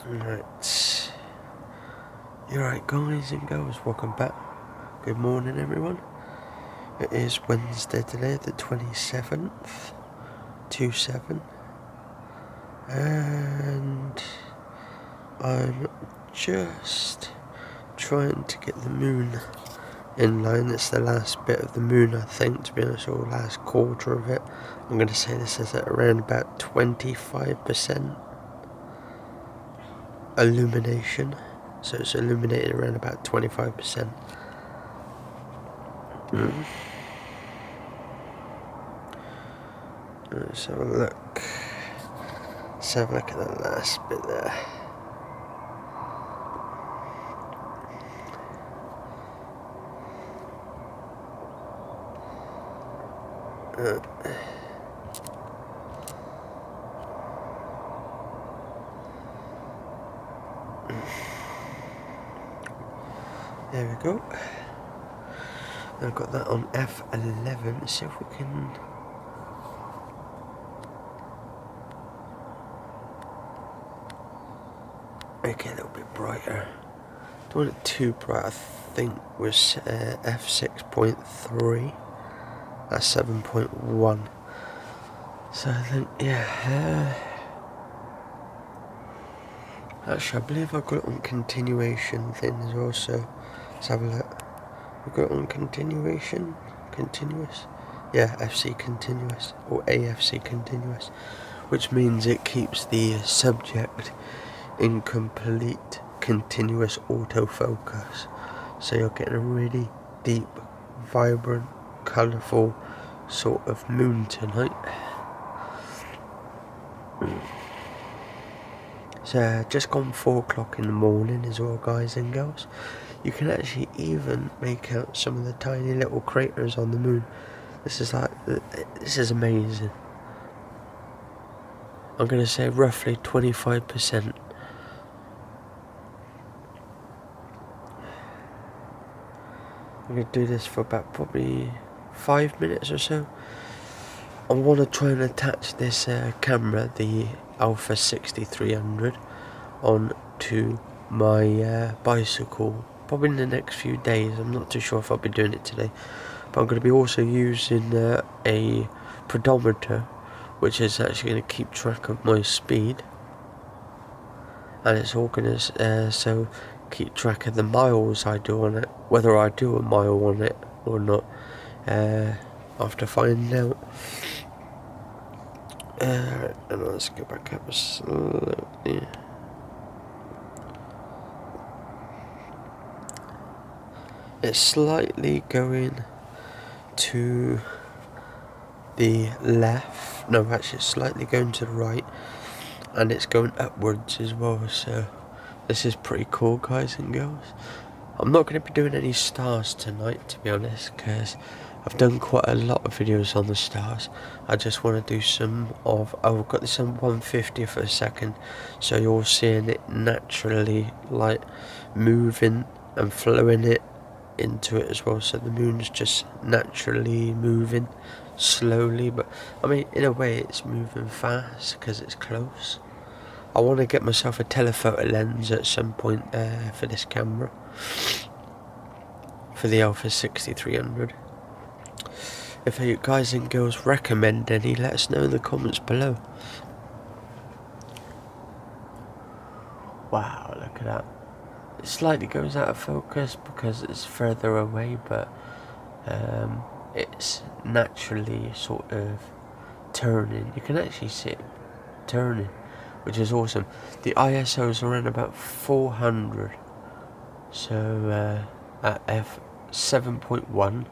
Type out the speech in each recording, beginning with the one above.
Right. You're right, guys and girls, welcome back. Good morning, everyone. It is Wednesday today, the 27th, 2/7, and I'm just trying to get the moon in line. It's the last bit of the moon, I think, to be honest, or last quarter of it. I'm going to say this is at around about 25% illumination. So it's illuminated around about 25%. Let's have a look. Let's have a look at that last bit there. There we go. I've got that on F11. Let's see if we can. Make it a little bit brighter. Don't want it too bright. I think was F6.3. That's 7.1. So I think, yeah. Actually, I believe I've got it on continuation thing as well. So let's have a look. We've got it on continuation, continuous. Yeah, FC continuous or AFC continuous, which means it keeps the subject in complete continuous autofocus, so you're getting a really deep, vibrant, colourful sort of moon tonight. So just gone 4 o'clock in the morning as well, guys and girls. You can actually even make out some of the tiny little craters on the moon. This is amazing. I'm going to say roughly 25%. I'm going to do this for about probably 5 minutes or so. I want to try and attach this camera, the Alpha 6300, onto my bicycle probably in the next few days. I'm not too sure if I'll be doing it today, but I'm going to be also using a pedometer, which is actually going to keep track of my speed, and it's all going to so keep track of the miles I do on it, whether I do a mile on it or not, after finding out. And let's go back up slowly. It's slightly going to the left. No, actually, it's slightly going to the right, and it's going upwards as well. So this is pretty cool, guys and girls. I'm not going to be doing any stars tonight, to be honest, because I've done quite a lot of videos on the stars. I just want to do some of. I've got this on 150th of a second, so you're seeing it naturally, like moving and flowing it into it as well. So the moon's just naturally moving slowly, but I mean, in a way, it's moving fast because it's close. I want to get myself a telephoto lens at some point for this camera, for the Alpha 6300. If you guys and girls recommend any, let us know in the comments below. Wow, look at that. It slightly goes out of focus because it's further away, but it's naturally sort of turning. You can actually see it turning, which is awesome. The ISO is around about 400, so at f7.1,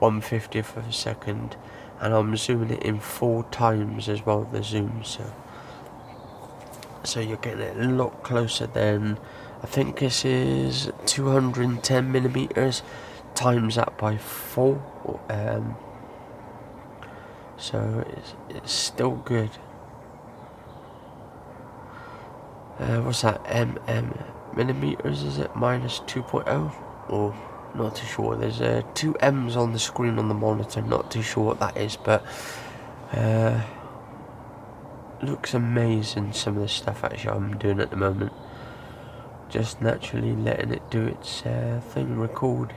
150th of a second, and I'm zooming it in 4 times as well, the zoom, so you're getting it a lot closer than, I think this is 210 millimeters, times that by 4, so it's still good. What's that, millimeters, is it, minus 2.0, or not too sure. There's 2 M's on the screen on the monitor, not too sure what that is, but looks amazing, some of the stuff actually I'm doing at the moment. just naturally letting it do its thing, recording.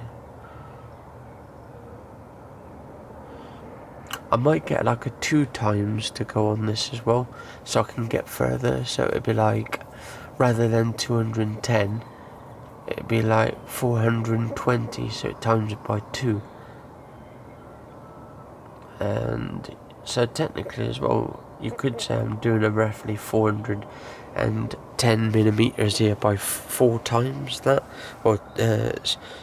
I might get like a 2 times to go on this as well, so I can get further. So it'd be like, rather than 210, it'd be like 420, so it times it by 2. And so technically as well, you could say I'm doing a roughly 410 millimeters here by 4 times that, or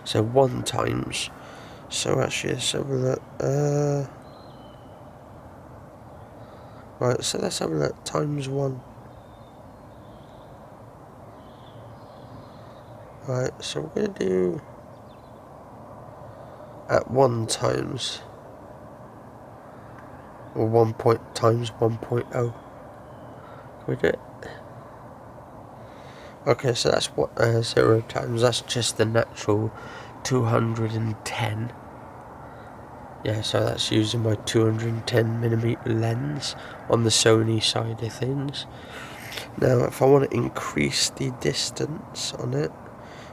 so 1 times. So actually, let's have a look. Right, so let's have a look. Times 1. Right, so we're gonna do at 1 times, or 1 point times 1.0. Can we do it? Okay, so that's what 0 times. That's just the natural 210. Yeah, so that's using my 210mm lens on the Sony side of things. Now, if I want to increase the distance on it,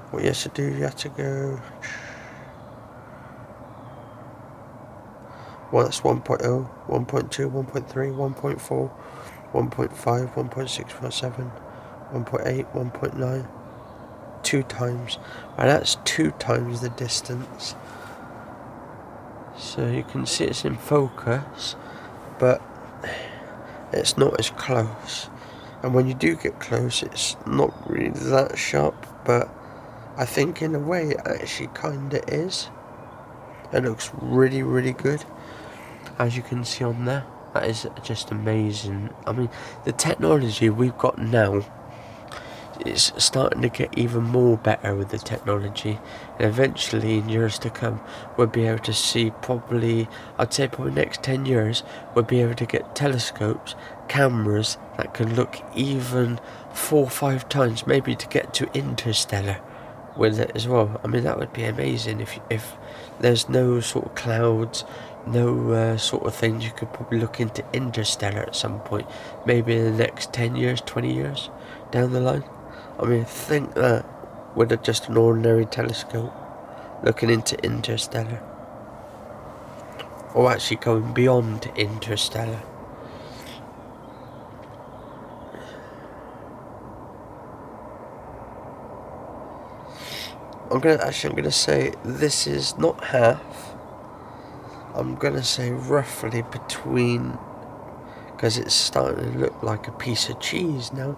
what you have to do, you have to go... Well, that's 1.0, 1.2, 1.3, 1.4, 1.5, 1.647, 1.8, 1.9, 2 times. Right, that's 2 times the distance. So you can see it's in focus, but it's not as close. And when you do get close, it's not really that sharp, but I think in a way it actually kinda is. It looks really, really good, as you can see on there. That is just amazing. I mean, the technology we've got now, it's starting to get even more better with the technology, and eventually in years to come we'll be able to see, probably, I'd say probably next 10 years, we'll be able to get telescopes, cameras that can look even 4 or 5 times, maybe to get to interstellar with it as well. I mean, that would be amazing if there's no sort of clouds, no sort of things. You could probably look into interstellar at some point, maybe in the next 10 years, 20 years down the line. I mean, think that with just an ordinary telescope looking into interstellar, or actually going beyond interstellar. I'm gonna say this is not half. I'm gonna say roughly between, because it's starting to look like a piece of cheese now.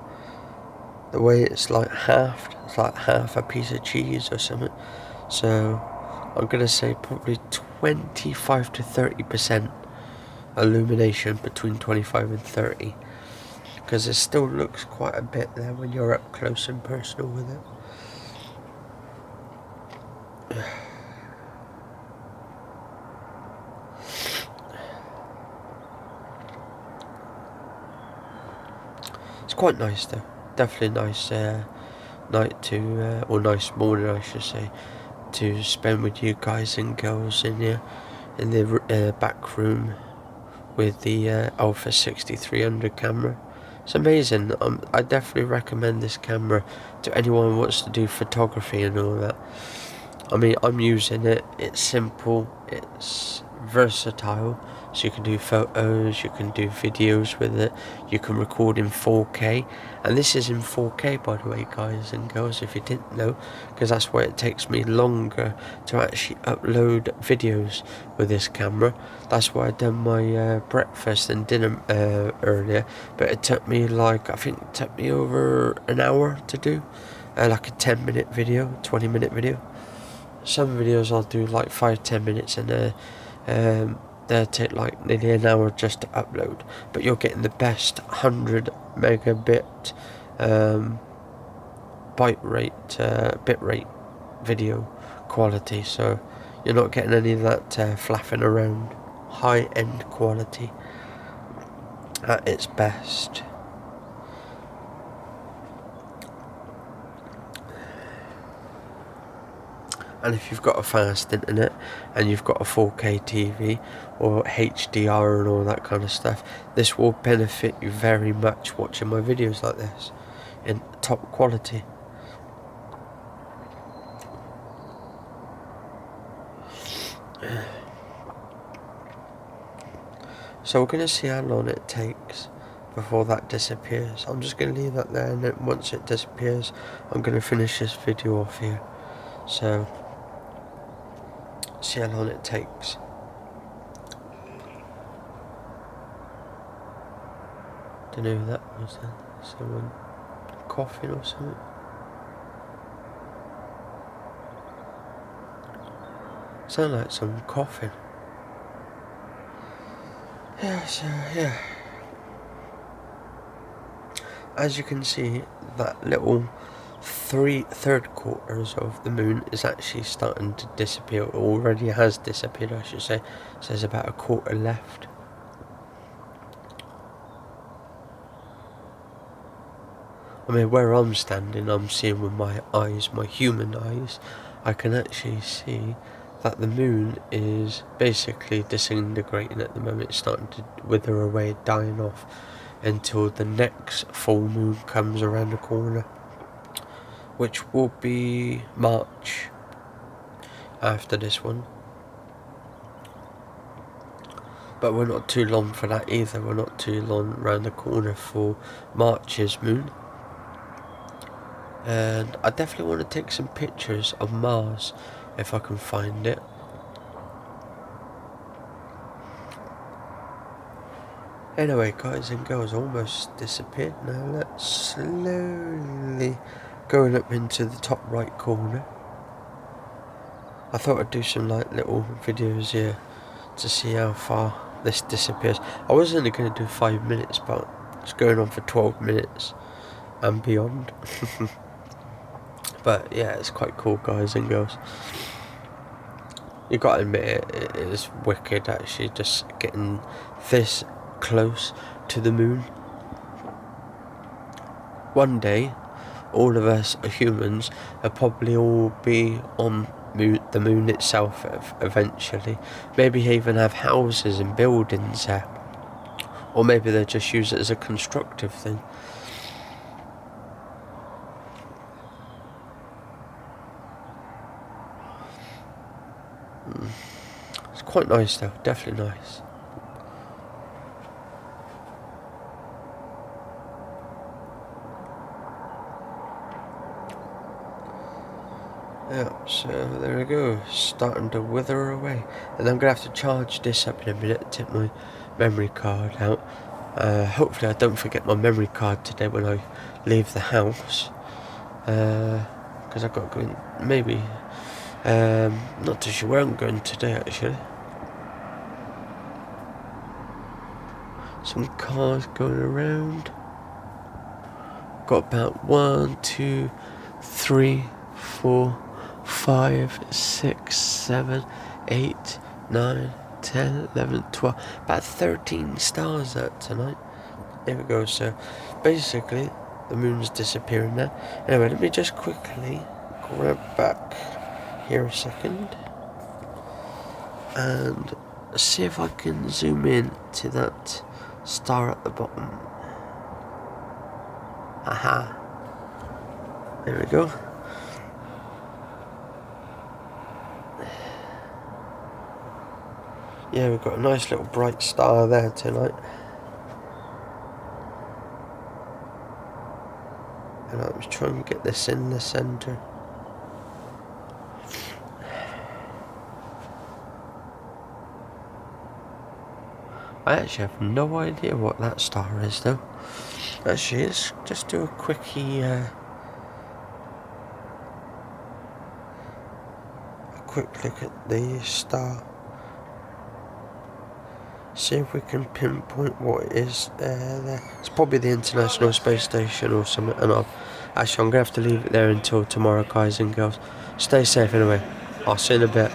The way it's like halved, it's like half a piece of cheese or something. So I'm gonna say probably 25 to 30% illumination, between 25 and 30, because it still looks quite a bit there when you're up close and personal with it. It's quite nice though. Definitely nice night to, or nice morning I should say, to spend with you guys and girls in the back room with the Alpha 6300 camera. It's amazing. I definitely recommend this camera to anyone who wants to do photography and all that. I mean, I'm using it. It's simple, it's versatile, so you can do photos, you can do videos with it, you can record in 4K, and this is in 4K, by the way, guys and girls, if you didn't know, because that's why it takes me longer to actually upload videos with this camera. That's why I done my breakfast and dinner earlier, but it took me I think it took me over an hour to do, like a 10-minute video, 20-minute video. Some videos I'll do like 5-10 minutes, and they'll take like nearly an hour just to upload. But you're getting the best 100 megabit bit rate video quality, so you're not getting any of that flapping around. High end quality at its best. And if you've got a fast internet and you've got a 4K TV or HDR and all that kind of stuff, this will benefit you very much watching my videos like this in top quality. So we're going to see how long it takes before that disappears. I'm just going to leave that there, and then once it disappears, I'm going to finish this video off here. So, see how long it takes. Don't know who that was then. Someone coughing or something. Sound like someone coughing. Yeah, so yeah. As you can see, that little third quarters of the moon is actually starting to disappear. It already has disappeared, I should say. So there's about a quarter left. I mean, where I'm standing, I'm seeing with my eyes, my human eyes, I can actually see that the moon is basically disintegrating at the moment. It's starting to wither away, dying off, until the next full moon comes around the corner, which will be March after this one. But we're not too long for that either. We're not too long around the corner for March's moon. And I definitely want to take some pictures of Mars if I can find it. Anyway, guys and girls, almost disappeared. Now let's slowly going up into the top right corner. I thought I'd do some like little videos here to see how far this disappears. I was only going to do 5 minutes, but it's going on for 12 minutes and beyond. But yeah, it's quite cool, guys and girls. You gotta admit it is wicked actually, just getting this close to the moon. One day, all of us humans will probably all be on the moon itself eventually. Maybe even have houses and buildings there. Or maybe they'll just use it as a constructive thing. It's quite nice though, definitely nice. Yeah, so there we go, starting to wither away. And I'm going to have to charge this up in a minute, take my memory card out. Hopefully I don't forget my memory card today when I leave the house. Because I've got to go in, maybe, not too sure where I'm going today actually. Some cars going around. Got about 1, 2, 3, 4, 5, 6, 7, 8, 9, 10, 11, 12, about 13 stars out tonight. There we go, so basically the moon's disappearing now. Anyway, let me just quickly grab back here a second and see if I can zoom in to that star at the bottom. Aha. There we go. Yeah, we've got a nice little bright star there tonight. And I'm just trying to get this in the centre. I actually have no idea what that star is though. Actually, let's just do a quickie, quick look at the star. See if we can pinpoint what it is there. It's probably the International Space Station or something. And I'm going to have to leave it there until tomorrow, guys and girls. Stay safe anyway. I'll see you in a bit.